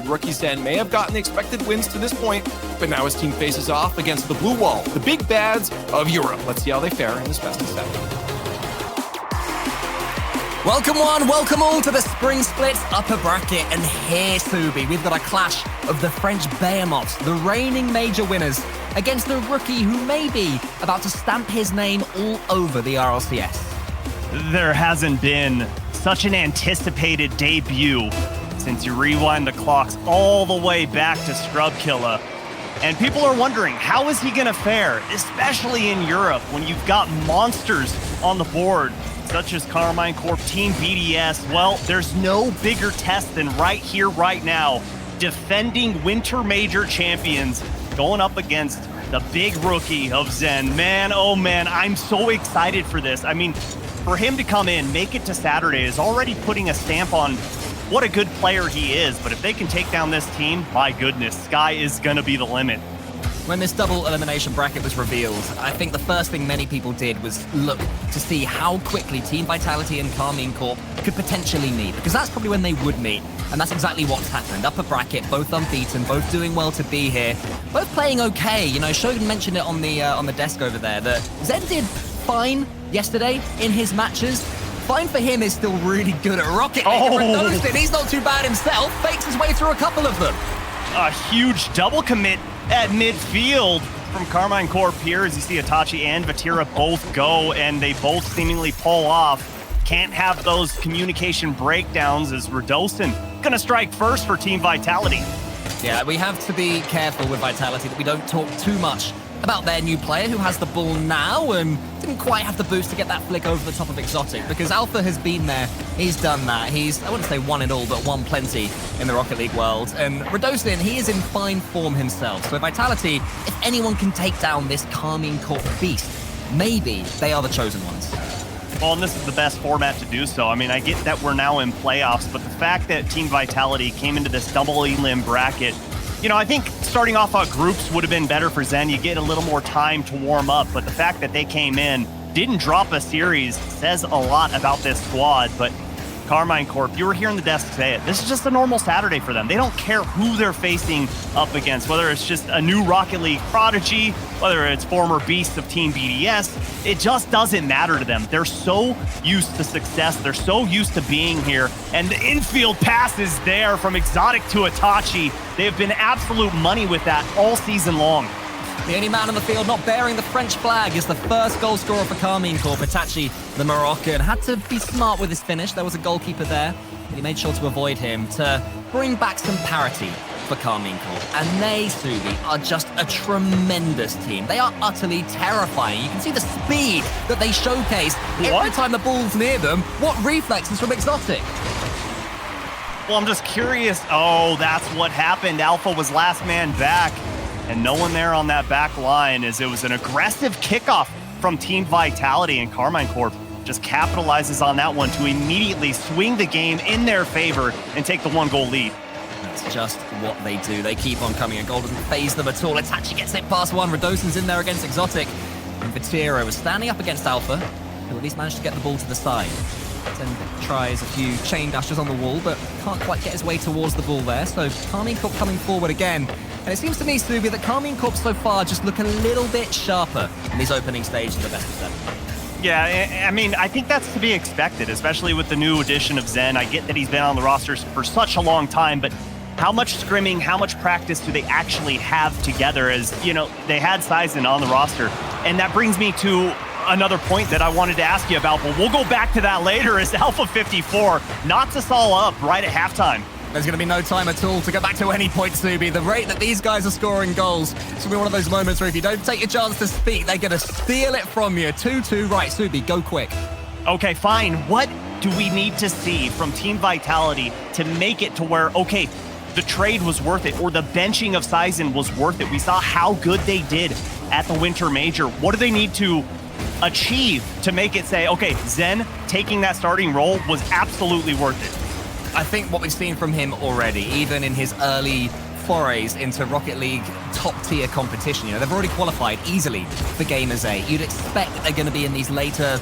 rookie Zen may have gotten the expected wins to this point, but now his team faces off against the Blue Wall, the big bads of Europe. Let's see how they fare in this best of 7. Welcome one, welcome all to the Spring Splits upper bracket. And here, Subi, we've got a clash of the French Behemoths, the reigning major winners, against the rookie who may be about to stamp his name all over the RLCS. There hasn't been such an anticipated debut since you rewind the clocks all the way back to Scrubkilla. And people are wondering, how is he going to fare, especially in Europe, when you've got monsters on the board, such as Karmine Corp, Team BDS. Well, there's no bigger test than right here, right now, defending Winter Major champions, going up against the big rookie of Zen. Man, oh man, I'm so excited for this. I mean, for him to come in, make it to Saturday is already putting a stamp on what a good player he is. But if they can take down this team, my goodness, sky is gonna be the limit. When this double elimination bracket was revealed, I think the first thing many people did was look to see how quickly Team Vitality and Karmine Corp could potentially meet, because that's probably when they would meet, and that's exactly what's happened. Upper bracket, both unbeaten, both doing well to be here, both playing okay. You know, Shogun mentioned it on the desk over there that Zen did fine yesterday in his matches. Fine for him is still really good at Rocket League. He's not too bad himself, fakes his way through a couple of them. A huge double commit at midfield from Karmine Corp here, as you see Itachi and Vatira both go, and they both seemingly pull off. Can't have those communication breakdowns as Radosin gonna strike first for Team Vitality. Yeah, we have to be careful with Vitality that we don't talk too much about their new player who has the ball now and didn't quite have the boost to get that flick over the top of Exotic, because Alpha has been there, he's done that, he's, I wouldn't say won it all, but won plenty in the Rocket League world. And Radosin, he is in fine form himself, so Vitality, if anyone can take down this Karmine Corp beast, maybe they are the chosen ones. Well, and this is the best format to do so. I mean, I get that we're now in playoffs, but the fact that Team Vitality came into this double elim bracket, you know, I think starting off on groups would have been better for Zen. You get a little more time to warm up, but the fact that they came in, didn't drop a series, says a lot about this squad. But Karmine Corp, you were here on the desk say it. This is just a normal Saturday for them. They don't care who they're facing up against, whether it's just a new Rocket League prodigy, whether it's former beasts of Team BDS. It just doesn't matter to them. They're so used to success. They're so used to being here. And the infield pass is there from Exotic to Itachi. They have been absolute money with that all season long. The only man on the field not bearing the French flag is the first goal scorer for Karmine Corp. Itachi, the Moroccan, had to be smart with his finish. There was a goalkeeper there, and he made sure to avoid him to bring back some parity for Karmine Corp. And they, Subi, are just a tremendous team. They are utterly terrifying. You can see the speed that they showcase every time the ball's near them. What reflexes from Exotic? Well, I'm just curious. Oh, that's what happened. Alpha was last man back, and no one there on that back line, as it was an aggressive kickoff from Team Vitality, and Karmine Corp just capitalizes on that one to immediately swing the game in their favor and take the 1-goal lead. That's just what they do. They keep on coming, and goal doesn't faze them at all. Itachi gets it past one. Radosin's in there against Exotic, and Vatira was standing up against Alpha, who at least managed to get the ball to the side. Then tries a few chain dashes on the wall, but can't quite get his way towards the ball there. So Karmine Corp coming forward again. And it seems to me, Subi, that Karmine Corp so far just look a little bit sharper in these opening stages of the best of 7. Yeah, I mean, I think that's to be expected, especially with the new addition of Zen. I get that he's been on the rosters for such a long time, but how much scrimming, how much practice do they actually have together? As, you know, they had Sizen on the roster. And that brings me to another point that I wanted to ask you about, but we'll go back to that later, as Alpha 54 knocks us all up right at halftime. There's going to be no time at all to go back to any point, Subi. The rate that these guys are scoring goals, it's going to be one of those moments where if you don't take your chance to speak, they're going to steal it from you. 2-2, right, Subi, go quick. Okay, fine. What do we need to see from Team Vitality to make it to where, okay, the trade was worth it, or the benching of Sizen was worth it? We saw how good they did at the Winter Major. What do they need to achieve to make it say, okay, Zen taking that starting role was absolutely worth it? I think what we've seen from him already, even in his early forays into Rocket League top-tier competition, you know, they've already qualified easily for Gamers 8. You'd expect that they're going to be in these later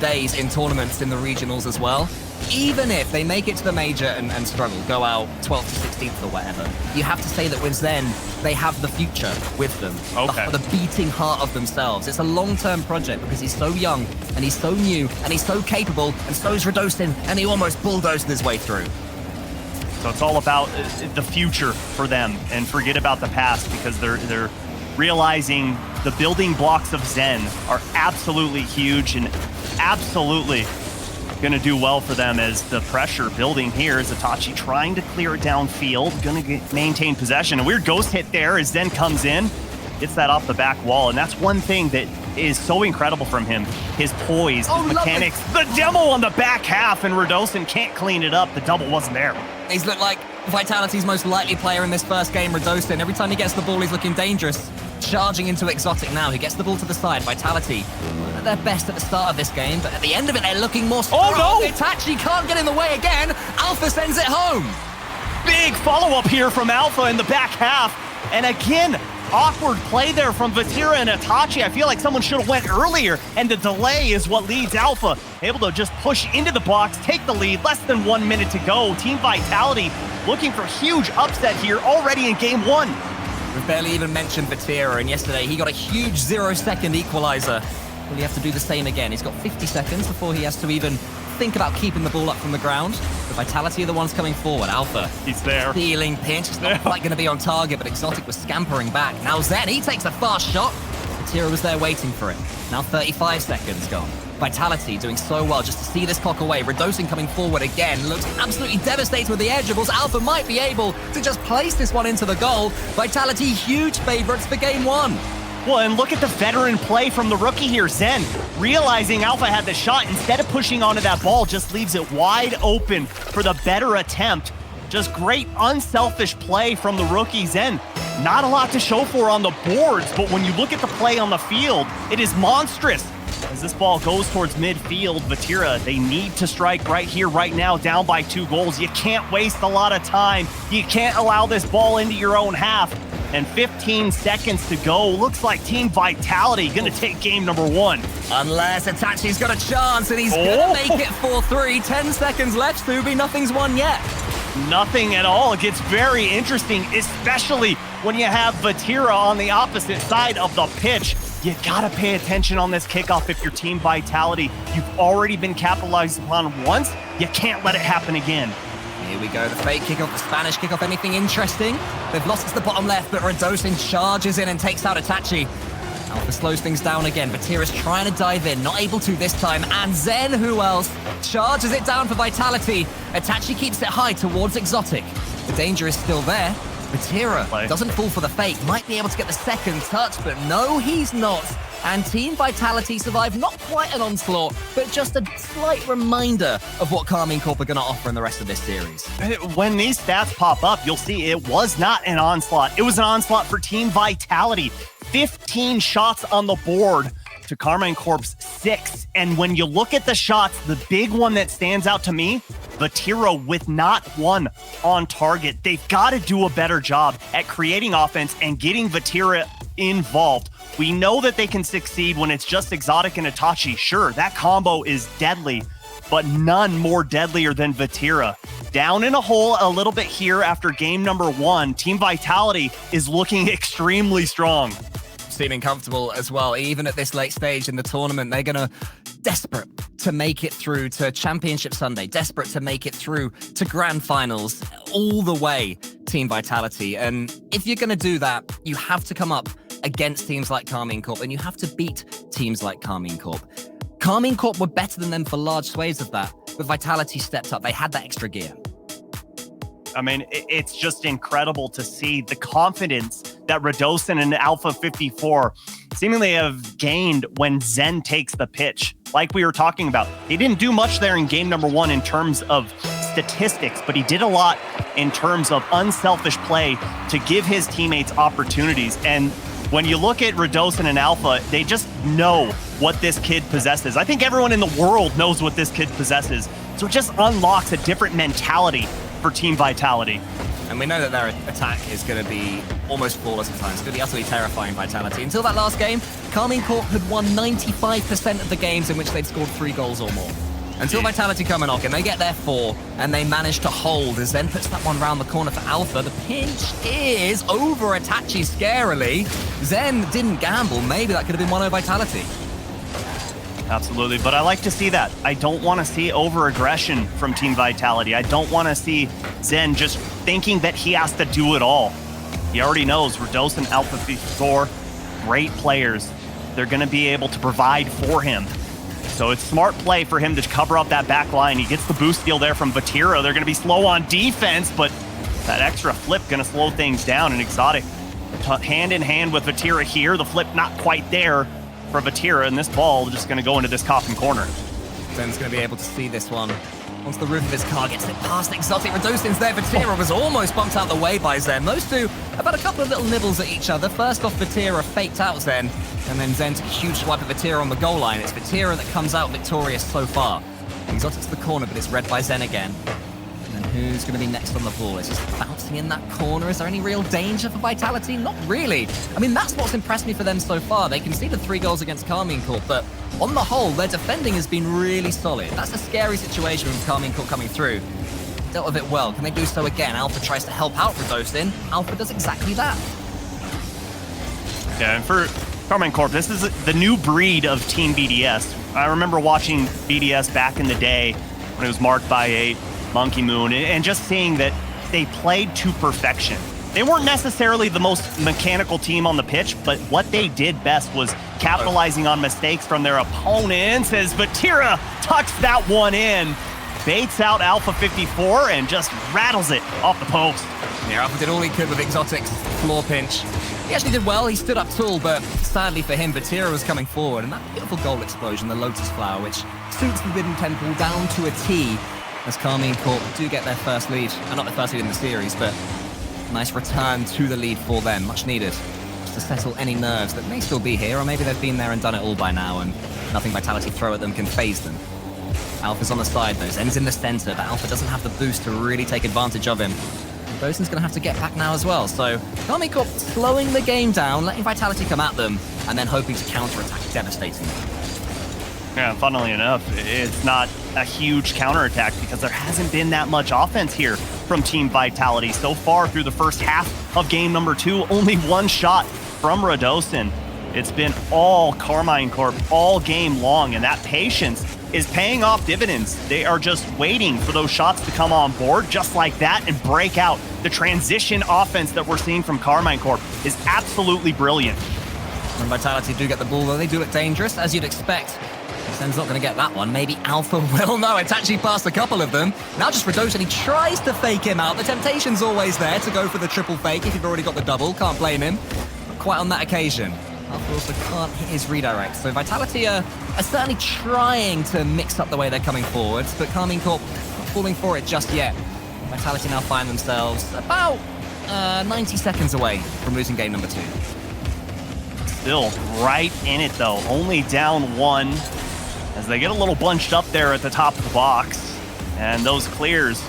days in tournaments in the regionals as well. even if they make it to the major and struggle, go out 12th to 16th or whatever, you have to say that with Zen, they have the future with them. Okay. The beating heart of themselves. It's a long-term project because he's so young and he's so new and he's so capable, and so is Radosin, and he almost bulldozed his way through. So it's all about the future for them, and forget about the past, because they're realizing the building blocks of Zen are absolutely huge and absolutely going to do well for them as the pressure building here. Is Itachi trying to clear it downfield, going to maintain possession. A weird ghost hit there as Zen comes in, gets that off the back wall, and that's one thing that is so incredible from him. His poise, his mechanics, the demo on the back half, and Radosin can't clean it up. The double wasn't there. He's looked like Vitality's most likely player in this first game, Radosin. Every time he gets the ball, he's looking dangerous. Charging into Exotic now. He gets the ball to the side. Vitality, at their best at the start of this game, but at the end of it, they're looking more strong. Oh, no! Itachi can't get in the way again. Alpha sends it home. Big follow-up here from Alpha in the back half. And again, awkward play there from Vatira and Itachi. I feel like someone should have went earlier, and the delay is what leads Alpha. Able to just push into the box, take the lead, less than 1 minute to go. Team Vitality looking for huge upset here already in game one. We've barely even mentioned Vatira, and yesterday he got a huge 0-second equalizer. Will he have to do the same again? He's got 50 seconds before he has to even think about keeping the ball up from the ground. The Vitality are the ones coming forward. Alpha. He's there. Stealing pinch. It's not quite going to be on target, but Exotic was scampering back. Now Zen, he takes a fast shot. Vatira was there waiting for it. Now 35 seconds gone. Vitality doing so well just to see this clock away. Radosin coming forward again. Looks absolutely devastated with the air dribbles. Alpha might be able to just place this one into the goal. Vitality huge favorites for game one. Well, and look at the veteran play from the rookie here, Zen. Realizing Alpha had the shot, instead of pushing onto that ball, just leaves it wide open for the better attempt. Just great unselfish play from the rookie, Zen. Not a lot to show for on the boards, but when you look at the play on the field, it is monstrous. As this ball goes towards midfield, Vatira, they need to strike right here, right now, down by 2 goals. You can't waste a lot of time. You can't allow this ball into your own half. And 15 seconds to go. Looks like Team Vitality gonna take game number 1. Unless Itachi's got a chance, and he's gonna make it 4-3. 10 seconds left, Subi. Nothing's won yet. Nothing at all. It gets very interesting, especially when you have Vatira on the opposite side of the pitch. You gotta pay attention on this kickoff if you're Team Vitality. You've already been capitalized upon once. You can't let it happen again. Here we go, the fake kickoff, the Spanish kickoff. Anything interesting? They've lost it to the bottom left, but Radosin charges in and takes out Itachi. Alpha slows things down again. Vatira's trying to dive in, not able to this time. And Zen, who else, charges it down for Vitality. Itachi keeps it high towards Exotic. The danger is still there. Vatira doesn't fall for the fake, might be able to get the second touch, but no, he's not. And Team Vitality survived not quite an onslaught, but just a slight reminder of what Karmine Corp are going to offer in the rest of this series. When these stats pop up, you'll see it was not an onslaught. It was an onslaught for Team Vitality. 15 shots on the board to Karmine Corp's 6. And when you look at the shots, the big one that stands out to me, Vatira with not one on target. They've got to do a better job at creating offense and getting Vatira involved. We know that they can succeed when it's just Exotic and Itachi. Sure, that combo is deadly, but none more deadlier than Vatira. Down in a hole a little bit here after game number 1. Team Vitality is looking extremely strong. Seeming comfortable as well. Even at this late stage in the tournament, they're gonna desperate to make it through to Championship Sunday, desperate to make it through to Grand Finals, all the way, Team Vitality. And if you're gonna do that, you have to come up against teams like Karmine Corp, and you have to beat teams like Karmine Corp. Karmine Corp were better than them for large swathes of that, but Vitality stepped up. They had that extra gear. I mean, it's just incredible to see the confidence that Radosin and Alpha 54 seemingly have gained when Zen takes the pitch. Like we were talking about, he didn't do much there in game number 1 in terms of statistics, but he did a lot in terms of unselfish play to give his teammates opportunities. And when you look at Radosin and Alpha, they just know what this kid possesses. I think everyone in the world knows what this kid possesses. So it just unlocks a different mentality for Team Vitality. And we know that their attack is going to be almost flawless at times. It's going to be utterly terrifying Vitality. Until that last game, Karmine Corp had won 95% of the games in which they'd scored 3 goals or more. until Vitality come and knock, and they get their 4, and they manage to hold as Zen puts that one round the corner for Alpha. The pinch is over Itachi scarily. Zen didn't gamble. Maybe that could have been 1-0 Vitality. Absolutely, but I like to see that. I don't want to see over-aggression from Team Vitality. I don't want to see Zen just thinking that he has to do it all. He already knows Rados and Alpha 54, great players. They're going to be able to provide for him. So it's smart play for him to cover up that back line. He gets the boost steal there from Vatira. They're going to be slow on defense, but that extra flip going to slow things down. And Exotic hand in hand with Vatira here. The flip not quite there for Vatira, and this ball just going to go into this coffin corner. Zen's going to be able to see this one. Once the roof of his car gets it past Exotic, Radosin's there. Vatira was almost bumped out the way by Zen. Those two have had a couple of little nibbles at each other. First off, Vatira faked out Zen, and then Zen took a huge swipe at Vatira on the goal line. It's Vatira that comes out victorious so far. Exotic's the corner, but it's read by Zen again. And then who's going to be next on the ball? It's just bouncing in that corner. Is there any real danger for Vitality? Not really. I mean, that's what's impressed me for them so far. They conceded 3 goals against Karmine Corp, but on the whole, their defending has been really solid. That's a scary situation with Karmine Corp coming through. Dealt with it well. Can they do so again? Alpha tries to help out Radosin. Alpha does exactly that. Yeah, and for Karmine Corp, this is the new breed of Team BDS. I remember watching BDS back in the day when it was marked by a Monkey Moon, and just seeing that they played to perfection. They weren't necessarily the most mechanical team on the pitch, but what they did best was capitalizing on mistakes from their opponents as Vatira tucks that one in, baits out Alpha 54, and just rattles it off the post. Yeah, Alpha did all he could with Exotic's floor pinch. He actually did well, he stood up tall, but sadly for him, Vatira was coming forward, and that beautiful goal explosion, the Lotus Flower, which suits the Forbidden Temple down to a T, as Karmine Corp do get their first lead. Not their first lead in the series, but nice return to the lead for them, much needed, just to settle any nerves that may still be here, or maybe they've been there and done it all by now, and nothing Vitality throw at them can phase them. Alpha's on the side though, Zen's in the center, but Alpha doesn't have the boost to really take advantage of him. Bosun's going to have to get back now as well, so Karmine Corp slowing the game down, letting Vitality come at them, and then hoping to counter-attack devastatingly. Yeah, funnily enough, it's not a huge counterattack because there hasn't been that much offense here from Team Vitality. So far through the first half of game number 2, only 1 shot from Radosin. It's been all Karmine Corp all game long, and that patience is paying off dividends. They are just waiting for those shots to come on board just like that and break out. The transition offense that we're seeing from Karmine Corp is absolutely brilliant. When Vitality do get the ball, though, they do look dangerous, as you'd expect. Zen's not going to get that one. Maybe Alpha will. No, it's actually past a couple of them. Now just Radosin, he tries to fake him out. The temptation's always there to go for the triple fake if you've already got the double. Can't blame him. But quite on that occasion, Alpha also can't hit his redirect. So Vitality are certainly trying to mix up the way they're coming forward, but Karmine Corp not falling for it just yet. Vitality now find themselves about 90 seconds away from losing game number 2. Still right in it though, only down 1. As they get a little bunched up there at the top of the box. And those clears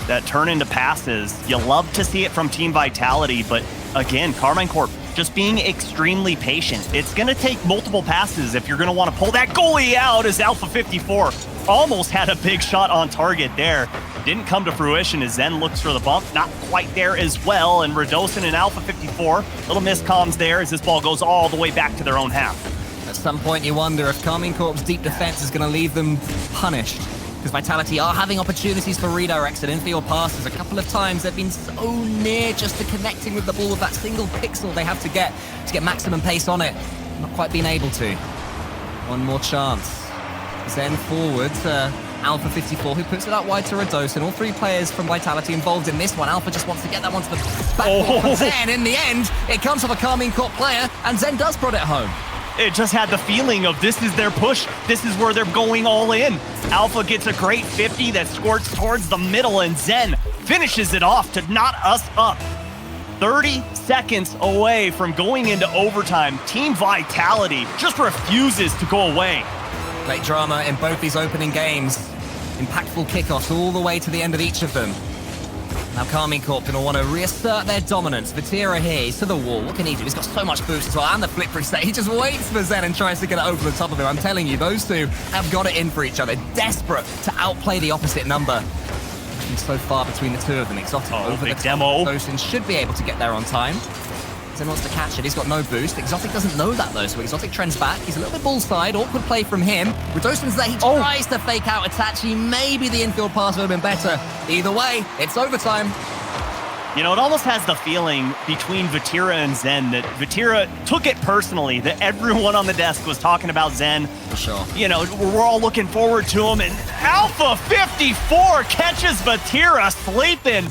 that turn into passes, you love to see it from Team Vitality, but again, Karmine Corp just being extremely patient. It's going to take multiple passes if you're going to want to pull that goalie out, as Alpha 54 almost had a big shot on target there. Didn't come to fruition as Zen looks for the bump. Not quite there as well, and Radosin and Alpha 54, little miscomms there as this ball goes all the way back to their own half. At some point you wonder if Karmine Corp's deep defense is going to leave them punished, because Vitality are having opportunities for redirects and infield passes. A couple of times they've been so near just to connecting with the ball with that single pixel they have to get maximum pace on it. Not quite been able to. One more chance. Zen forward to Alpha 54, who puts it out wide to Radosin. All 3 players from Vitality involved in this one. Alpha just wants to get that one to the backboard for Zen. In the end, it comes off a Karmine Corp player, and Zen does prod it home. It just had the feeling of this is their push. This is where they're going all in. Alpha gets a great 50 that squirts towards the middle, and Zen finishes it off to knot us up. 30 seconds away from going into overtime. Team Vitality just refuses to go away. Late drama in both these opening games. Impactful kickoffs all the way to the end of each of them. Now Karmine Corp going to want to reassert their dominance. Vatira here, he's to the wall. What can he do? He's got so much boost as well, and the flip reset. He just waits for Zen and tries to get it over the top of him. I'm telling you, those two have got it in for each other. Desperate to outplay the opposite number. And so far between the two of them. Exotic over the demo. Dosin should be able to get there on time. Zen wants to catch it. He's got no boost. Exotic doesn't know that, though, so Exotic trends back. He's a little bit ball-side. Awkward play from him. Redosin's there. He tries to fake out Itachi. Maybe the infield pass would have been better. Either way, it's overtime. You know, it almost has the feeling between Vatira and Zen that Vatira took it personally, that everyone on the desk was talking about Zen. For sure. You know, we're all looking forward to him, and Alpha 54 catches Vatira sleeping.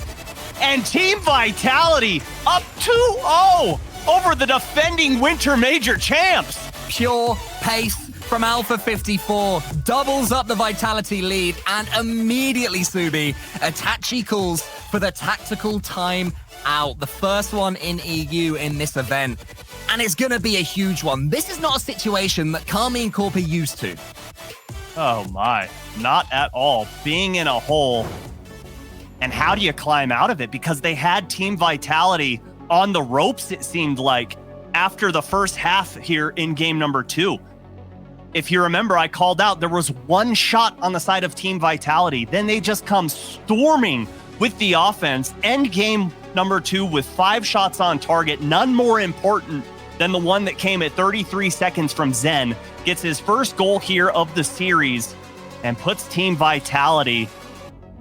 And Team Vitality up 2-0 over the defending Winter Major champs. Pure pace from Alpha 54 doubles up the Vitality lead, and immediately, Subi, Itachi calls for the tactical time out. The first one in EU in this event, and it's going to be a huge one. This is not a situation that Karmine Corp are used to. Oh my, not at all. Being in a hole. And how do you climb out of it? Because they had Team Vitality on the ropes, it seemed like, after the first half here in game number 2. If you remember, I called out there was one shot on the side of Team Vitality. Then they just come storming with the offense. End game number 2 with 5 shots on target. None more important than the one that came at 33 seconds from Zen. Gets his first goal here of the series and puts Team Vitality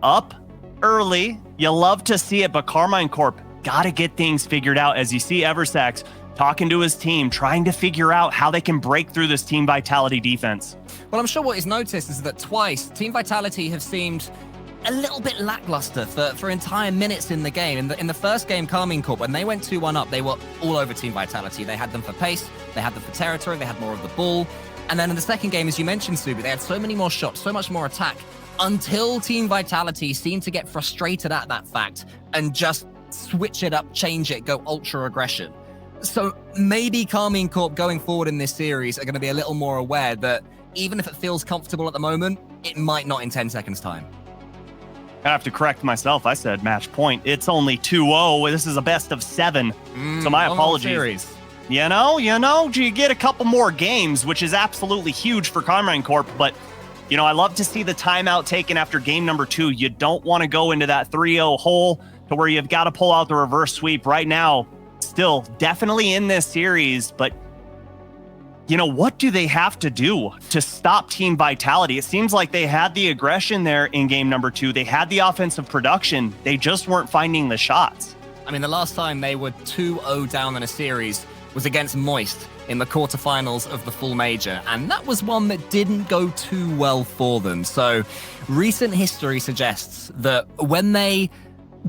up early. You love to see it, but Karmine Corp got to get things figured out, as you see Eversax talking to his team, trying to figure out how they can break through this Team Vitality defense. Well, I'm sure what he's noticed is that twice Team Vitality have seemed a little bit lackluster for entire minutes in the game. In the first game, Karmine Corp, when they went 2-1 up, they were all over Team Vitality. They had them for pace, they had them for territory, they had more of the ball. And then in the second game, as you mentioned, Subi, they had so many more shots, so much more attack, until Team Vitality seemed to get frustrated at that fact and just switch it up, change it, go ultra aggression. So maybe Karmine Corp going forward in this series are going to be a little more aware that even if it feels comfortable at the moment, it might not in 10 seconds time. I have to correct myself. I said match point. It's only 2-0. This is a best of 7. So my apologies. Series. You know, you get a couple more games, which is absolutely huge for Karmine Corp, but you know, I love to see the timeout taken after game number 2. You don't want to go into that 3-0 hole to where you've got to pull out the reverse sweep. Right now, still definitely in this series, but you know, what do they have to do to stop Team Vitality? It seems like they had the aggression there in game number 2. They had the offensive production. They just weren't finding the shots. I mean, the last time they were 2-0 down in a series was against Moist in the quarterfinals of the full major, and that was one that didn't go too well for them. So recent history suggests that when they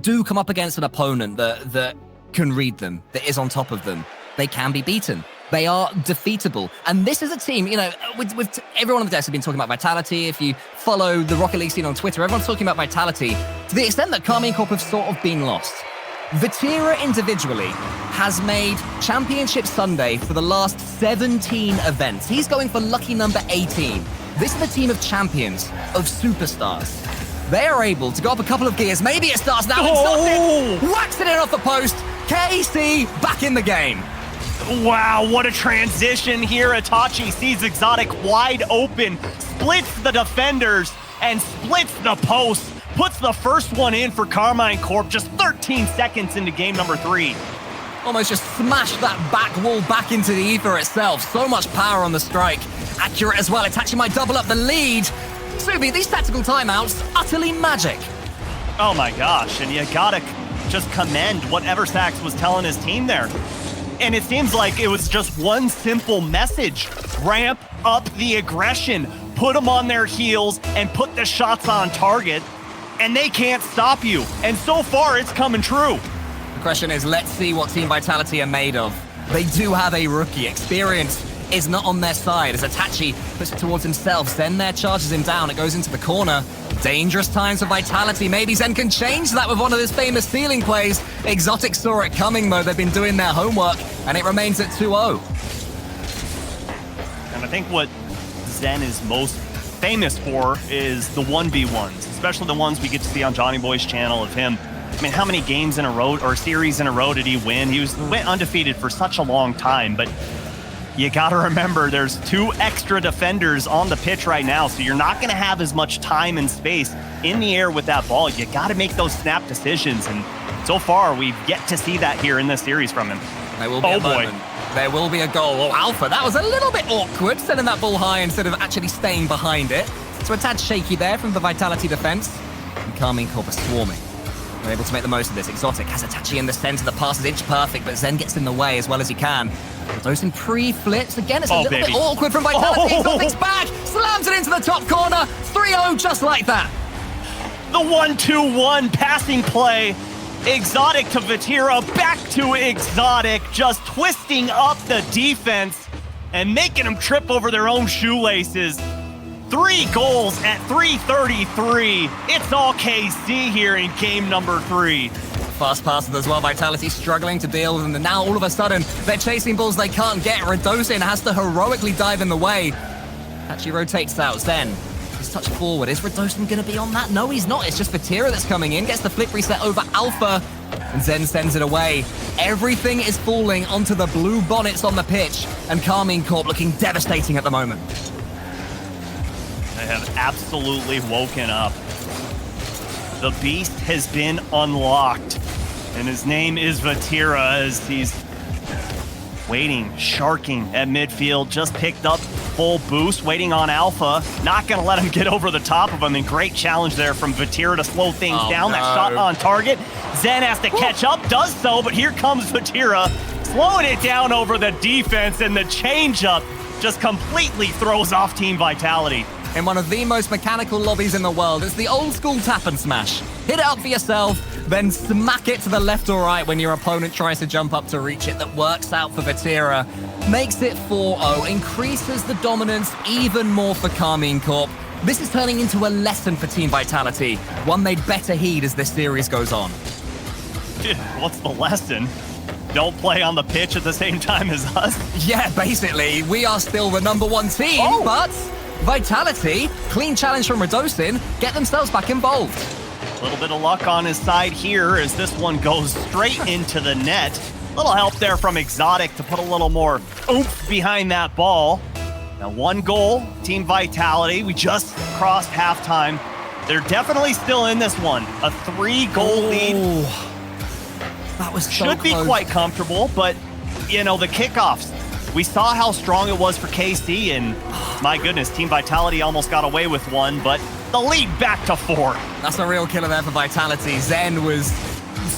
do come up against an opponent that can read them, that is on top of them, they can be beaten. They are defeatable. And this is a team, you know, with everyone on the desk has been talking about Vitality. If you follow the Rocket League scene on Twitter, everyone's talking about Vitality to the extent that Karmine Corp have sort of been lost. Vatira individually has made Championship Sunday for the last 17 events. He's going for lucky number 18. This is the team of champions, of superstars. They are able to go up a couple of gears. Maybe it starts now. Oh! Whacks it in off the post. KC back in the game. Wow, what a transition here. Itachi sees Exotic wide open, splits the defenders, and splits the post. Puts the first one in for Karmine Corp just 13 seconds into game number 3. Almost just smashed that back wall back into the ether itself. So much power on the strike. Accurate as well. Itachi might double up the lead. Subi, these tactical timeouts, utterly magic. Oh my gosh, and you gotta just commend what Eversax was telling his team there. And it seems like it was just one simple message. Ramp up the aggression, put them on their heels, and put the shots on target, and they can't stop you. And so far, it's coming true. The question is, let's see what Team Vitality are made of. They do have a rookie. Experience is not on their side as Itachi puts it towards himself. Zen there charges him down. It goes into the corner. Dangerous times for Vitality. Maybe Zen can change that with one of his famous ceiling plays. Exotic saw it coming, though. They've been doing their homework, and it remains at 2-0. And I think what Zen is most famous for is the 1v1s, especially the ones we get to see on Johnny Boy's channel of him I mean, how many games in a row or series in a row did he win? He went undefeated for such a long time, but you got to remember there's 2 extra defenders on the pitch right now, so you're not going to have as much time and space in the air with that ball. You got to make those snap decisions, and so far we've yet to see that here in this series from him. There will be a moment. There will be a goal. Oh, Alpha, that was a little bit awkward, sending that ball high instead of actually staying behind it. So a tad shaky there from the Vitality defense. And Karmine Corp are swarming. They're able to make the most of this. Exotic has Itachi in the center. The pass is inch perfect, but Zen gets in the way as well as he can. Those in pre-flips. Again, it's a little bit awkward from Vitality. Exotic's back, slams it into the top corner. 3-0 just like that. The 1-2-1 passing play. Exotic to Vatira, back to Exotic, just twisting up the defense and making them trip over their own shoelaces. 3 goals at 3:33. It's all KC here in game number 3. Fast passes as well. Vitality struggling to deal with them. And now all of a sudden, they're chasing balls they can't get. Radosin has to heroically dive in the way. Actually rotates out. Zen. His touch forward. Is Radosin going to be on that? No, he's not. It's just Vatira that's coming in. Gets the flip reset over Alpha. And Zen sends it away. Everything is falling onto the blue bonnets on the pitch. And Karmine Corp looking devastating at the moment. They have absolutely woken up. The beast has been unlocked. And his name is Vatira as he's waiting, sharking at midfield. Just picked up full boost, waiting on Alpha. Not going to let him get over the top of him. And great challenge there from Vatira to slow things down. No. That shot on target. Zen has to catch up, does so, but here comes Vatira, slowing it down over the defense, and the changeup just completely throws off Team Vitality. In one of the most mechanical lobbies in the world, it's the old school tap and smash. Hit it up for yourself, then smack it to the left or right when your opponent tries to jump up to reach it. That works out for Vatira. Makes it 4-0, increases the dominance even more for Karmine Corp. This is turning into a lesson for Team Vitality, one they'd better heed as this series goes on. What's the lesson? Don't play on the pitch at the same time as us? Yeah, basically, we are still the #1 team, but Vitality, clean challenge from Radosin, get themselves back involved. A little bit of luck on his side here as this one goes straight into the net. A little help there from Exotic to put a little more oomph behind that ball. Now 1 goal, Team Vitality. We just crossed halftime. They're definitely still in this one. A 3-goal lead. That was so Should be close. quite comfortable, but, you know, the kickoffs. We saw how strong it was for KC, and my goodness, Team Vitality almost got away with one, but the lead back to 4. That's a real killer there for Vitality. Zen was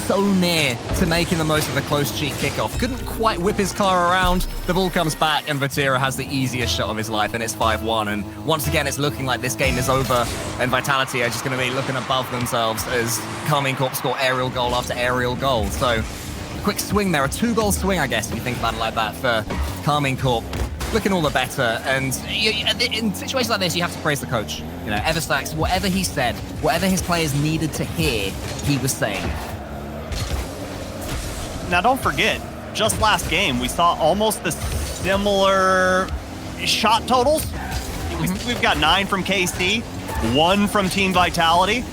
so near to making the most of the close cheek kickoff. Couldn't quite whip his car around. The ball comes back, and Vatira has the easiest shot of his life, and it's 5-1. And once again, it's looking like this game is over, and Vitality are just going to be looking above themselves as Karmine Corp score aerial goal after aerial goal. So, a quick swing there, a 2-goal swing, I guess, if you think about it like that, for Karmine Corp. Looking all the better, and in situations like this, you have to praise the coach. You know, Everstacks, whatever he said, whatever his players needed to hear, he was saying. Now, don't forget, just last game, we saw almost the similar shot totals. We've got 9 from KC, 1 from Team Vitality.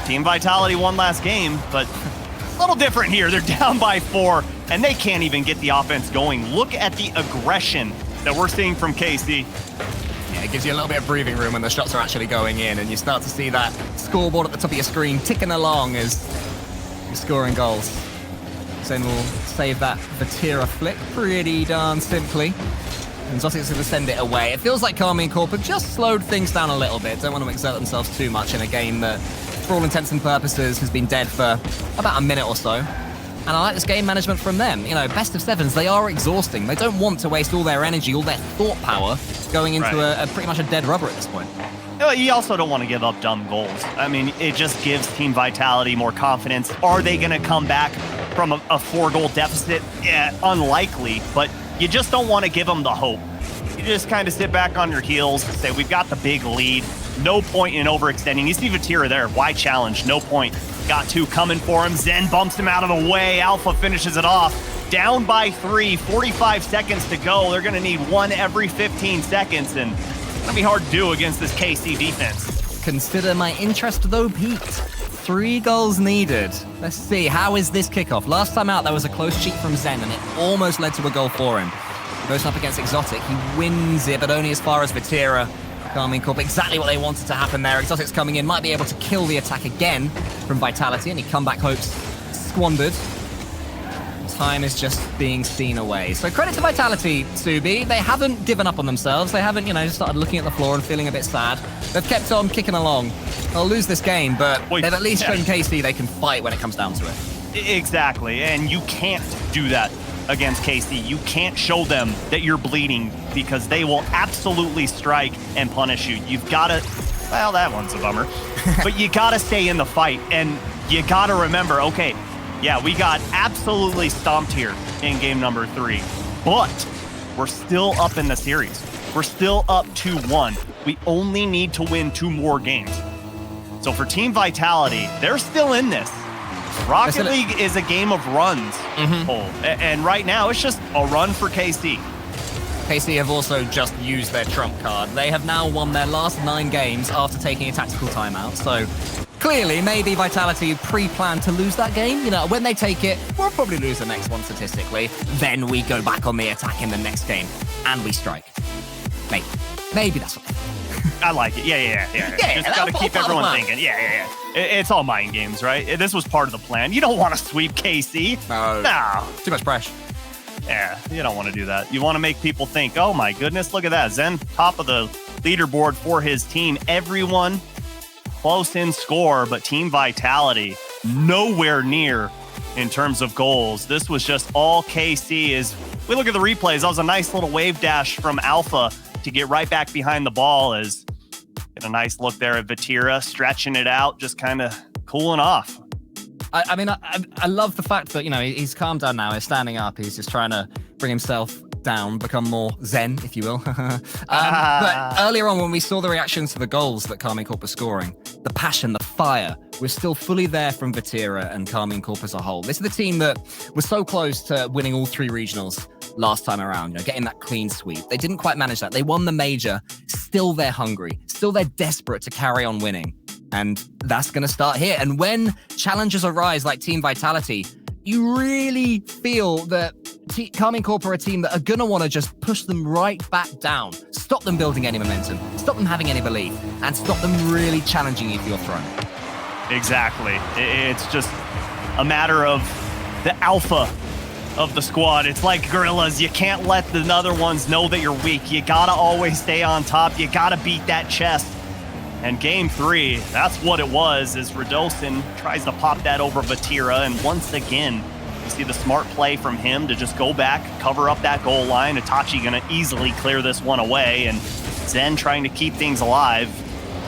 Team Vitality won last game, but a little different here. They're down by 4, and they can't even get the offense going. Look at the aggression that we're seeing from KC. Yeah, it gives you a little bit of breathing room when the shots are actually going in, and you start to see that scoreboard at the top of your screen ticking along as you're scoring goals. Zen will save that Vatira flick pretty darn simply. And Zotic's going to send it away. It feels like Karmine Corp have just slowed things down a little bit. Don't want to exert themselves too much in a game that, for all intents and purposes, has been dead for about a minute or so. And I like this game management from them. You know, best of sevens, they are exhausting. They don't want to waste all their energy, all their thought power going into a pretty much a dead rubber at this point. You also don't want to give up dumb goals. I mean, it just gives Team Vitality more confidence. Are they going to come back from a 4-goal deficit? Yeah, unlikely, but you just don't want to give them the hope. You just kind of sit back on your heels and say, we've got the big lead. No point in overextending. You see Vatira there. Why challenge? No point. Got 2 coming for him. Zen bumps him out of the way. Alpha finishes it off. Down by 3, 45 seconds to go. They're going to need 1 every 15 seconds, and it's going to be hard to do against this KC defense. Consider my interest, though, peaked. 3 goals needed. Let's see, how is this kickoff? Last time out, there was a close cheat from Zen, and it almost led to a goal for him. He goes up against Exotic. He wins it, but only as far as Vitira. Karmine Corp, exactly what they wanted to happen there. Exotic's coming in, might be able to kill the attack again from Vitality. Any comeback hopes squandered. Time is just being seen away. So credit to Vitality, Subi. They haven't given up on themselves. They haven't, just started looking at the floor and feeling a bit sad. They've kept on kicking along. They'll lose this game, but they've at least shown KC they can fight when it comes down to it. Exactly, and you can't do that against KC. You can't show them that you're bleeding because they will absolutely strike and punish you. You've got to, well, that one's a bummer, but you got to stay in the fight, and you got to remember, okay, yeah, we got absolutely stomped here in game number 3, but we're still up in the series. We're still up 2-1. We only need to win 2 more games. So for Team Vitality, they're still in this. Rocket League is a game of runs, and right now it's just a run for KC. KC have also just used their trump card. They have now won their last 9 games after taking a tactical timeout. So clearly, maybe Vitality pre-planned to lose that game. When they take it, we'll probably lose the next one statistically. Then we go back on the attack in the next game, and we strike. Maybe that's what they think. I like it. Yeah. Just got to keep everyone thinking. Yeah. It's all mind games, right? This was part of the plan. You don't want to sweep KC. No. Too much pressure. Yeah, you don't want to do that. You want to make people think, oh my goodness, look at that. Zen, top of the leaderboard for his team. Everyone close in score, but Team Vitality nowhere near in terms of goals. This was just all KC. As we look at the replays, that was a nice little wave dash from Alpha to get right back behind the ball. As get a nice look there at Vitira, stretching it out, just kind of cooling off. I love the fact that, he's calmed down now. He's standing up. He's just trying to bring himself down, become more zen, if you will. But earlier on, when we saw the reactions to the goals that Karmine Corp was scoring, the passion, the fire was still fully there from Vitira and Karmine Corp as a whole. This is the team that was so close to winning all 3 regionals last time around, getting that clean sweep. They didn't quite manage that. They won the major. Still they're hungry. Still they're desperate to carry on winning. And that's going to start here. And when challenges arise like Team Vitality, you really feel that Karmine Corp are a team that are going to want to just push them right back down, stop them building any momentum, stop them having any belief, and stop them really challenging you for your throne. Exactly. It's just a matter of the alpha of the squad. It's like gorillas. You can't let the other ones know that you're weak. You got to always stay on top. You got to beat that chest. And game 3, that's what it was, as Radosin tries to pop that over Vitira. And once again, you see the smart play from him to just go back, cover up that goal line. Itachi going to easily clear this one away. And Zen trying to keep things alive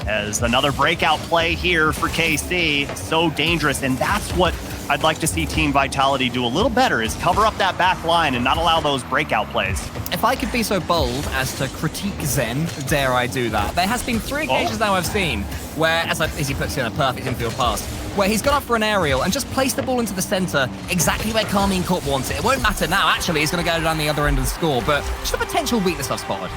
as another breakout play here for KC. So dangerous. And that's what I'd like to see Team Vitality do a little better, is cover up that back line and not allow those breakout plays. If I could be so bold as to critique Zen, dare I do that? There has been 3 occasions now I've seen where, as he puts in a perfect infield pass, where he's gone up for an aerial and just placed the ball into the center exactly where Karmine Corp wants it. It won't matter now, actually, he's going to go down the other end and score, but just a potential weakness I've spotted.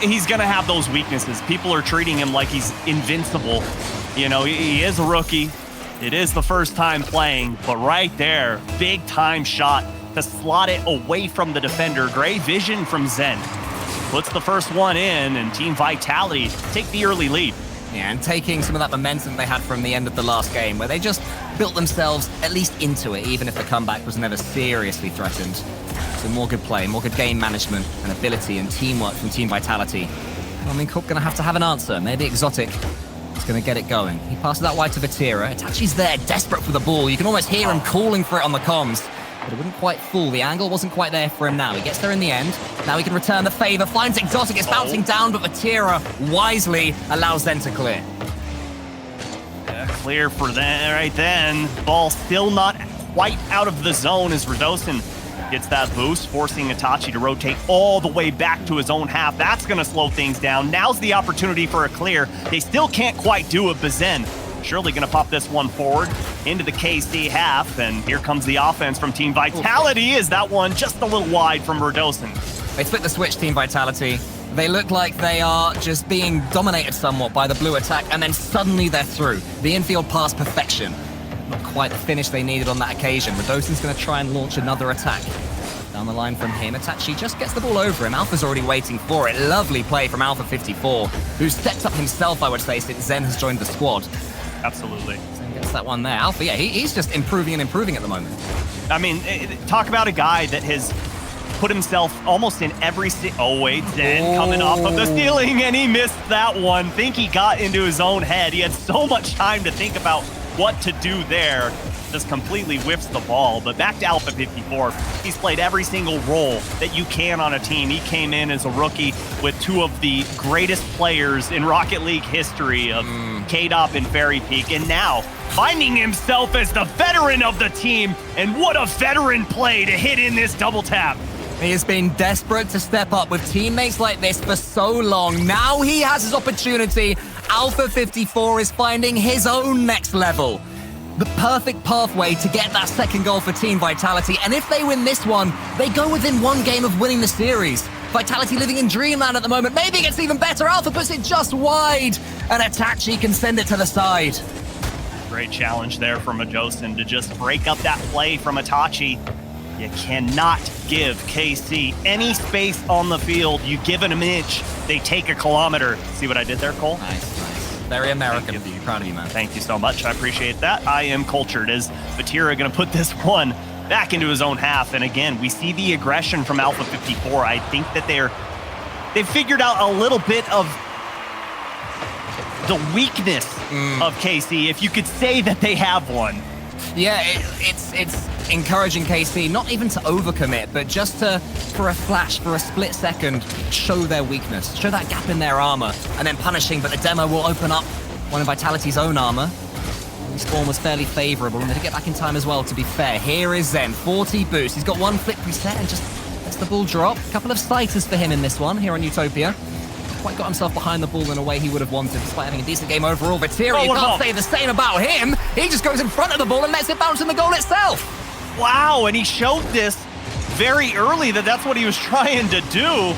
He's going to have those weaknesses. People are treating him like he's invincible. He is a rookie. It is the first time playing, but right there, big time shot to slot it away from the defender. Great vision from Zen. Puts the first one in, and Team Vitality take the early lead. Yeah, and taking some of that momentum they had from the end of the last game, where they just built themselves at least into it, even if the comeback was never seriously threatened. So more good play, more good game management and ability and teamwork from Team Vitality. Corp gonna have to have an answer. Maybe Exotic is going to get it going. He passes that wide to Vitira. Itachi's there, desperate for the ball. You can almost hear him calling for it on the comms. But it wouldn't quite fool. The angle wasn't quite there for him now. He gets there in the end. Now he can return the favor. Finds Exotic. It's bouncing down, but Vitira wisely allows them to clear. Yeah, clear for them right then. Ball still not quite out of the zone as Radosin gets that boost, forcing Itachi to rotate all the way back to his own half. That's going to slow things down. Now's the opportunity for a clear. They still can't quite do it, but Zen surely going to pop this one forward into the KC half, and here comes the offense from Team Vitality. Is that one just a little wide from Radosin? They flip the switch, Team Vitality. They look like they are just being dominated somewhat by the blue attack, and then suddenly they're through. The infield pass perfection. Not quite the finish they needed on that occasion. Radosin's going to try and launch another attack. Down the line from him, Itachi just gets the ball over him. Alpha's already waiting for it. Lovely play from Alpha 54, who stepped up himself, I would say, since Zen has joined the squad. Absolutely. Zen gets that one there. Alpha, yeah, he's just improving and improving at the moment. I mean, talk about a guy that has put himself almost in every... Oh, wait, Zen coming off of the ceiling, and he missed that one. Think he got into his own head. He had so much time to think about what to do there. Just completely whiffs the ball. But back to Alpha 54, he's played every single role that you can on a team. He came in as a rookie with two of the greatest players in Rocket League history of KDOP and Fairy Peak, and now finding himself as the veteran of the team. And what a veteran play to hit in this double tap. He has been desperate to step up with teammates like this for so long. Now he has his opportunity. Alpha 54 is finding his own next level. The perfect pathway to get that second goal for Team Vitality. And if they win this one, they go within one game of winning the series. Vitality living in dreamland at the moment. Maybe it gets even better. Alpha puts it just wide, and Itachi can send it to the side. Great challenge there from Radosin to just break up that play from Itachi. You cannot give KC any space on the field. You give it an inch, they take a kilometer. See what I did there, Cole? Nice. Very American of you. Proud of you, man. Thank you so much. I appreciate that. I am cultured. Is Vatira going to put this one back into his own half? And again, we see the aggression from Alpha 54. I think that they've figured out a little bit of the weakness of KC, if you could say that they have one. Yeah, it's encouraging KC not even to overcommit, but just to, for a flash, for a split second, show their weakness, show that gap in their armor, and then punishing. But the demo will open up one of Vitality's own armor. The spawn was fairly favorable, and they did get back in time as well, to be fair. Here is Zen, 40 boost. He's got one flick reset and just lets the ball drop. A couple of sighters for him in this one here on Utopia. Quite got himself behind the ball in a way he would have wanted, despite having a decent game overall. Vatira, you can't say the same about him. He just goes in front of the ball and lets it bounce in the goal itself. Wow, and he showed this very early that that's what he was trying to do.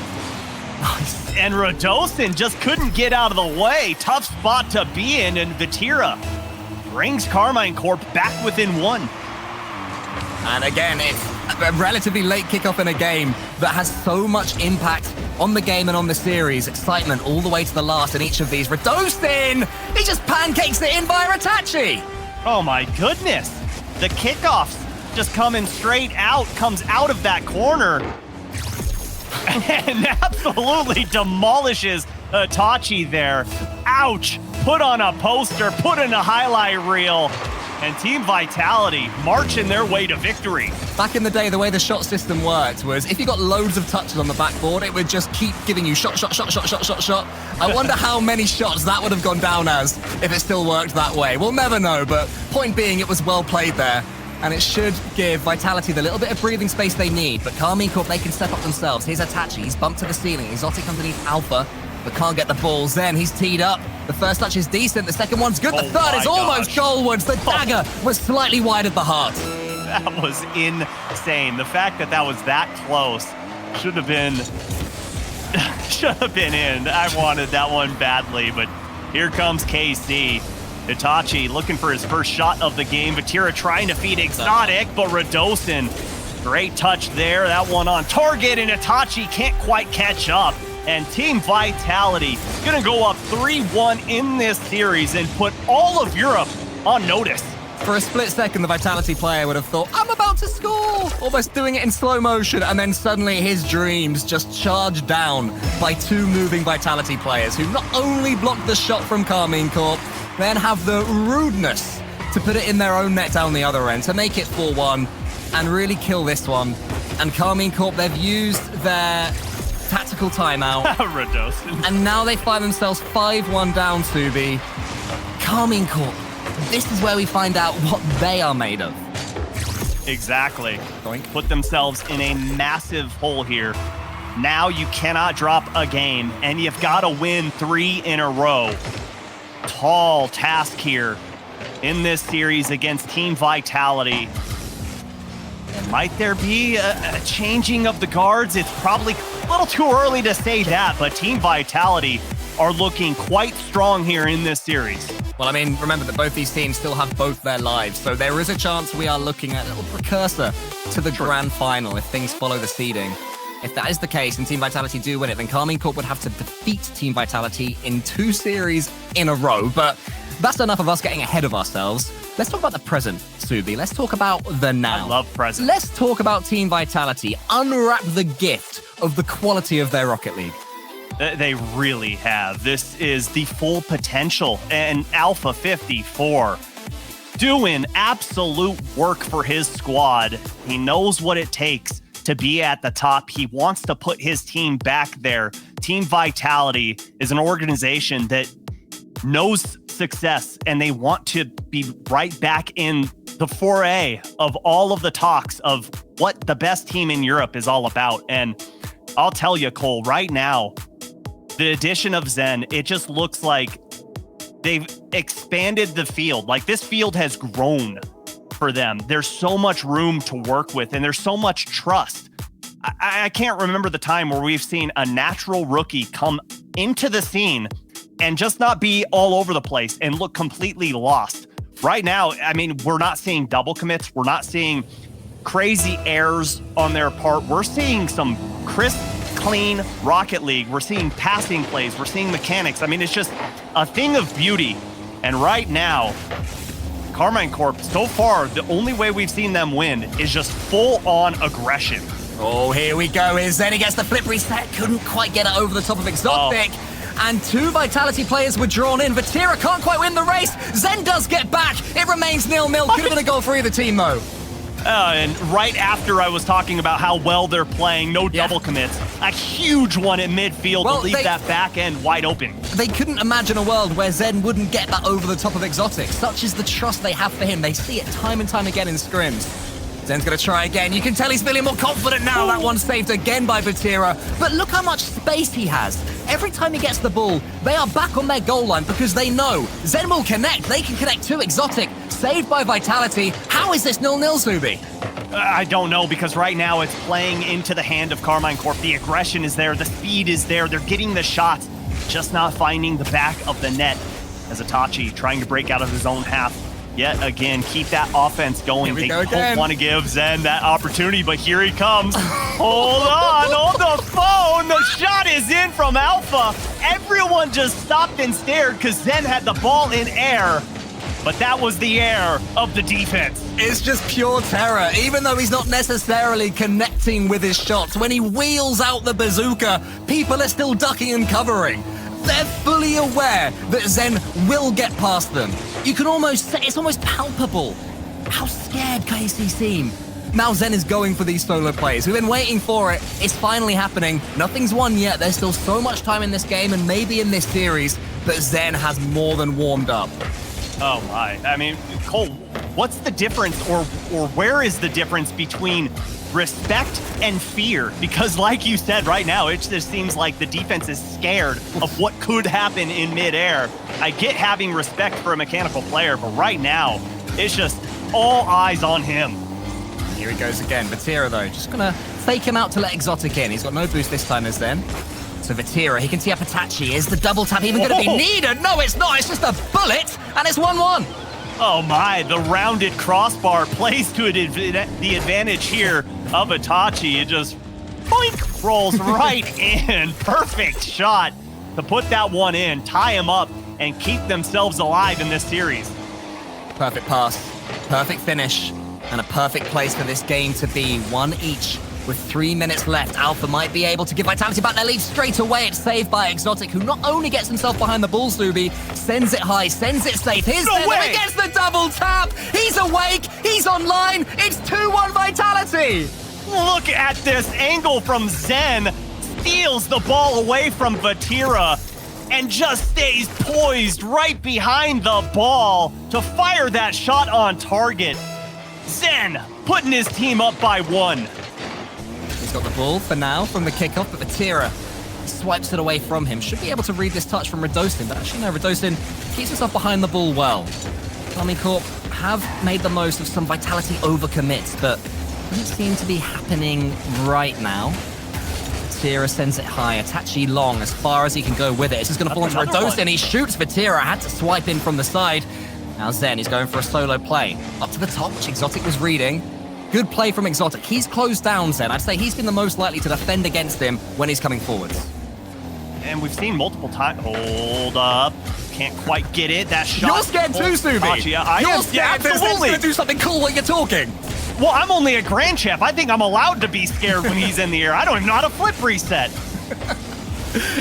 Nice. And Radosin just couldn't get out of the way. Tough spot to be in, and Vatira brings Karmine Corp back within one. And again, it's a relatively late kickoff in a game that has so much impact on the game and on the series. Excitement all the way to the last in each of these. Radosin, he just pancakes it in by Itachi. Oh my goodness. The kickoffs just coming straight out, comes out of that corner and absolutely demolishes Itachi there. Ouch. Put on a poster, put in a highlight reel. And Team Vitality marching their way to victory. Back in the day, the way the shot system worked was if you got loads of touches on the backboard, it would just keep giving you shot. I wonder how many shots that would have gone down as if it still worked that way. We'll never know, but point being, it was well played there. And it should give Vitality the little bit of breathing space they need. But Karmine Corp, they can step up themselves. Here's Itachi, he's bumped to the ceiling. Exotic underneath Alpha, but can't get the ball. Zen, he's teed up. The first touch is decent, the second one's good. The third is almost goalwards. The dagger was slightly wide of the heart. That was insane. The fact that that was that close should have been in. I wanted that one badly, but here comes KC. Itachi looking for his first shot of the game. Vatira trying to feed Exotic, but Radosin, great touch there. That one on target, and Itachi can't quite catch up. And Team Vitality gonna go up 3-1 in this series and put all of Europe on notice. For a split second, the Vitality player would have thought, I'm about to score! Almost doing it in slow motion, and then suddenly his dreams just charged down by two moving Vitality players who not only blocked the shot from Karmine Corp, then have the rudeness to put it in their own net down the other end to make it 4-1 and really kill this one. And Karmine Corp, they've used their tactical timeout. Radosin. And now they find themselves 5-1 down, Subi. Karmine Corp, this is where we find out what they are made of. Exactly. Doink. Put themselves in a massive hole here. Now you cannot drop a game, and you've got to win 3 in a row. Tall task here in this series against Team Vitality. And might there be a changing of the guards? It's probably A little too early to say that, but Team Vitality are looking quite strong here in this series. Well, I mean, remember that both these teams still have both their lives, so there is a chance we are looking at a little precursor to the grand final if things follow the seeding. If that is the case and Team Vitality do win it, then Karmine Corp would have to defeat Team Vitality in 2 series in a row. But that's enough of us getting ahead of ourselves. Let's talk about the present, Subi. Let's talk about the now. I love present. Let's talk about Team Vitality. Unwrap the gift of the quality of their Rocket League. They really have. This is the full potential. And Alpha 54 doing absolute work for his squad. He knows what it takes to be at the top. He wants to put his team back there. Team Vitality is an organization that knows success, and they want to be right back in the foray of all of the talks of what the best team in Europe is all about. And I'll tell you, Cole, right now, the addition of Zen, it just looks like they've expanded the field. Like, this field has grown for them. There's so much room to work with, and there's so much trust. I can't remember the time where we've seen a natural rookie come into the scene and just not be all over the place and look completely lost. Right now, I mean, we're not seeing double commits. We're not seeing crazy errors on their part. We're seeing some crisp, clean Rocket League. We're seeing passing plays. We're seeing mechanics. I mean, it's just a thing of beauty. And right now, Karmine Corp, so far, the only way we've seen them win is just full-on aggression. Oh, here we go. Here's Zen. He gets the flip reset. Couldn't quite get it over the top of Exotic. Oh. And 2 Vitality players were drawn in. Vatira can't quite win the race. Zen does get back. It remains 0-0. Could have been a goal for either team, though. And right after I was talking about how well they're playing, no double commits, a huge one at midfield to leave that back end wide open. They couldn't imagine a world where Zen wouldn't get that over the top of Exotic. Such is the trust they have for him. They see it time and time again in scrims. Zen's going to try again. You can tell he's feeling more confident now. That one's saved again by Vatira. But look how much space he has. Every time he gets the ball, they are back on their goal line because they know Zen will connect. They can connect to Exotic. Saved by Vitality. How is this 0-0, Subi? I don't know, because right now it's playing into the hand of Karmine Corp. The aggression is there. The speed is there. They're getting the shots, just not finding the back of the net. As Itachi trying to break out of his own half. Yet again, keep that offense going. They don't want to give Zen that opportunity, but here he comes. Hold on the phone. The shot is in from Alpha. Everyone just stopped and stared because Zen had the ball in air. But that was the air of the defense. It's just pure terror, even though he's not necessarily connecting with his shots. When he wheels out the bazooka, people are still ducking and covering. They're fully aware that Zen will get past them. You can almost say, it's almost palpable how scared KC seem. Now Zen is going for these solo plays. We've been waiting for it. It's finally happening. Nothing's won yet. There's still so much time in this game and maybe in this series, but Zen has more than warmed up. Oh my. I mean, Cole, what's the difference or where is the difference between respect and fear? Because like you said, right now, it just seems like the defense is scared of what could happen in midair. I get having respect for a mechanical player, but right now, it's just all eyes on him. Here he goes again. Vatira, though, just gonna fake him out to let Exotic in. He's got no boost this time as Zen. So Vatira, he can tee up Itachi. Is the double tap even going to be needed? No, it's not. It's just a bullet, and it's 1-1. Oh my, the rounded crossbar plays to the advantage here of Itachi. It just boink, rolls right in. Perfect shot to put that one in, tie him up, and keep themselves alive in this series. Perfect pass, perfect finish, and a perfect place for this game to be. 1 each. With 3 minutes left, Alpha might be able to give Vitality back their lead straight away. It's saved by Exotic, who not only gets himself behind the ball, Subi, sends it high, sends it safe. Here's Zen, and he gets the double tap. He's awake, he's online. It's 2-1 Vitality. Look at this angle from Zen. Steals the ball away from Vatira and just stays poised right behind the ball to fire that shot on target. Zen putting his team up by 1. He's got the ball for now from the kickoff, but Vatira swipes it away from him. Should be able to read this touch from Radosin, but actually no, Radosin keeps himself behind the ball well. Karmine Corp have made the most of some Vitality overcommits, but doesn't seem to be happening right now. Vatira sends it high. Itachi long, as far as he can go with it. It's just going to fall onto Redosin. He shoots Vatira. Had to swipe in from the side. Now Zen, he's going for a solo play. Up to the top, which Exotic was reading. Good play from Exotic. He's closed down Zen. I'd say he's been the most likely to defend against him when he's coming forwards. And we've seen multiple times. Hold up. Can't quite get it. That shot. You're scared too, Subi. You're scared. Zen's going to do something cool while you're talking. Well, I'm only a Grand Champ. I think I'm allowed to be scared when he's in the air. I don't even know how to flip reset.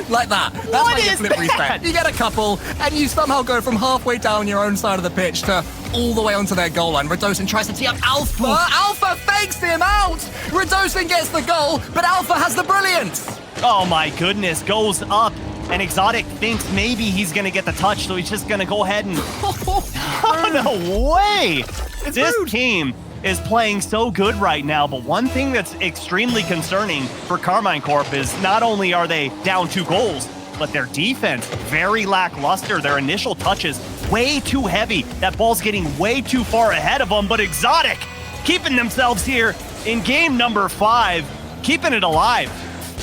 Like that. That's what how you flip reset. You get a couple, and you somehow go from halfway down your own side of the pitch to all the way onto their goal line. Redosin tries to tee up Alpha. Alpha fakes him out. Redosin gets the goal, but Alpha has the brilliance. Oh my goodness, goes up, and Exotic thinks maybe he's gonna get the touch, so he's just gonna go ahead and... Oh, no way! This team is playing so good right now, but one thing that's extremely concerning for Karmine Corp is not only are they down 2 goals, but their defense, very lackluster. Their initial touches, way too heavy. That ball's getting way too far ahead of them, but Exotic keeping themselves here in game number 5, keeping it alive.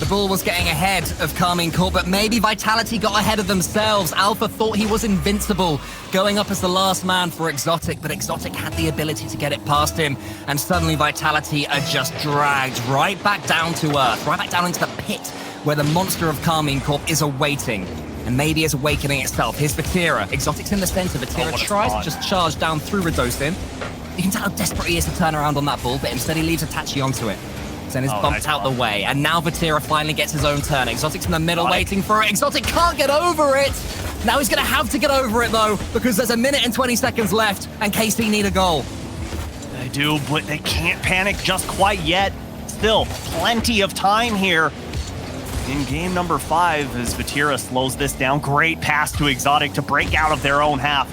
The ball was getting ahead of Karmine Corp, but maybe Vitality got ahead of themselves. Alpha thought he was invincible, going up as the last man for Exotic, but Exotic had the ability to get it past him, and suddenly Vitality are just dragged right back down to earth, right back down into the pit where the monster of Karmine Corp is awaiting, and maybe is awakening itself. Here's Vatira. Exotic's in the center. Vatira tries to just charge down through Redosin. You can tell how desperate he is to turn around on that ball, but instead he leaves Itachi onto it. Zen is bumped out the way, and now Vatira finally gets his own turn. Exotic's in the middle waiting for it. Exotic can't get over it. Now he's going to have to get over it, though, because there's 1 minute and 20 seconds left, and KC need a goal. They do, but they can't panic just quite yet. Still, plenty of time here in game number 5 as Vatira slows this down. Great pass to Exotic to break out of their own half.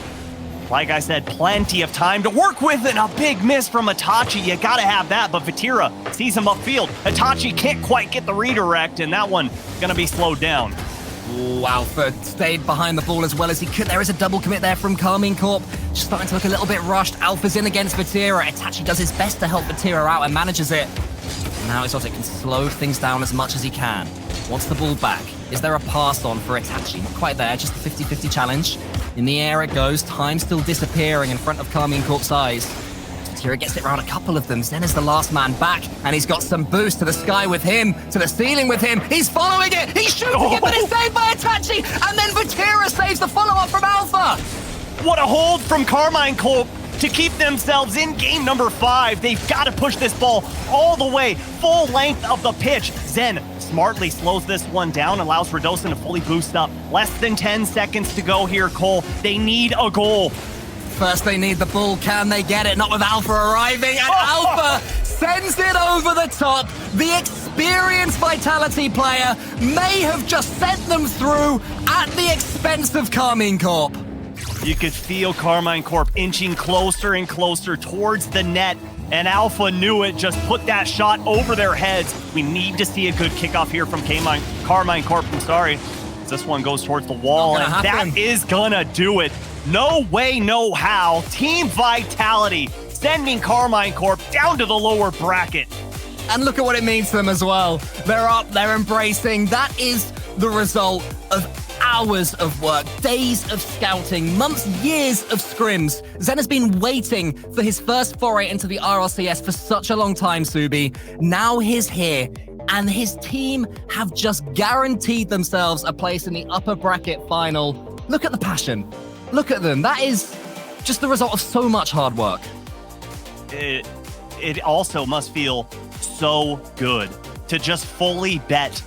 Like I said, plenty of time to work with, and a big miss from Itachi. You gotta have that, but Vatira sees him upfield. Itachi can't quite get the redirect, and that one gonna be slowed down. Ooh, Alpha stayed behind the ball as well as he could. There is a double commit there from Karmine Corp. Just starting to look a little bit rushed. Alpha's in against Vatira. Itachi does his best to help Vatira out and manages it. Now Exotic can slow things down as much as he can. Wants the ball back. Is there a pass on for Itachi? Not quite there, just a 50-50 challenge. In the air it goes, time still disappearing in front of Karmine Corp's eyes. Vatira gets it around a couple of them. Zen is the last man back, and he's got some boost to the sky with him, to the ceiling with him. He's following it, he's shooting it, but it's saved by Itachi, and then Vatira saves the follow-up from Alpha. What a hold from Karmine Corp to keep themselves in game number 5. They've got to push this ball all the way, full length of the pitch. Zen smartly slows this one down, allows Redosin to fully boost up. Less than 10 seconds to go here, Cole. They need a goal. First they need the ball. Can they get it? Not with Alpha arriving, and Alpha sends it over the top. The experienced Vitality player may have just sent them through at the expense of Karmine Corp. You could feel Karmine Corp inching closer and closer towards the net, and Alpha knew it, just put that shot over their heads. We need to see a good kickoff here from Karmine Corp. I'm sorry. This one goes towards the wall, and that is gonna do it. No way, no how. Team Vitality sending Karmine Corp down to the lower bracket. And look at what it means to them as well. They're up, they're embracing. That is the result of hours of work, days of scouting, months, years of scrims. Zen has been waiting for his first foray into the RLCS for such a long time, Subi. Now he's here, and his team have just guaranteed themselves a place in the upper bracket final. Look at the passion. Look at them. That is just the result of so much hard work. It also must feel so good to just fully bet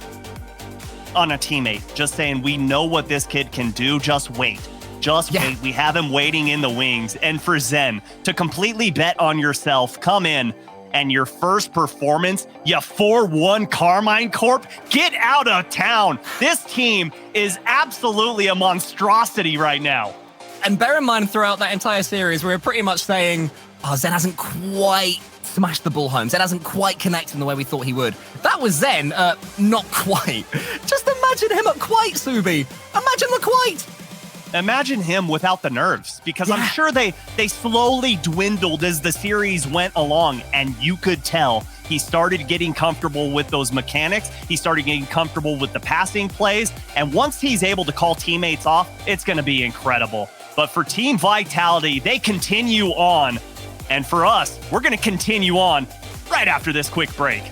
on a teammate, just saying, we know what this kid can do, just wait. Just wait. We have him waiting in the wings. And for Zen to completely bet on yourself, come in, and your first performance, you 4-1 Karmine Corp, get out of town. This team is absolutely a monstrosity right now. And bear in mind, throughout that entire series, we were pretty much saying, oh, Zen hasn't quite smashed the ball home. Zen hasn't quite connected in the way we thought he would. That was Zen, not quite. Just imagine him at quite, Subi. Imagine the quite. Imagine him without the nerves, because I'm sure they slowly dwindled as the series went along, and you could tell He started getting comfortable with those mechanics. He started getting comfortable with the passing plays. And once he's able to call teammates off, it's going to be incredible. But for Team Vitality, they continue on. And for us, we're going to continue on right after this quick break.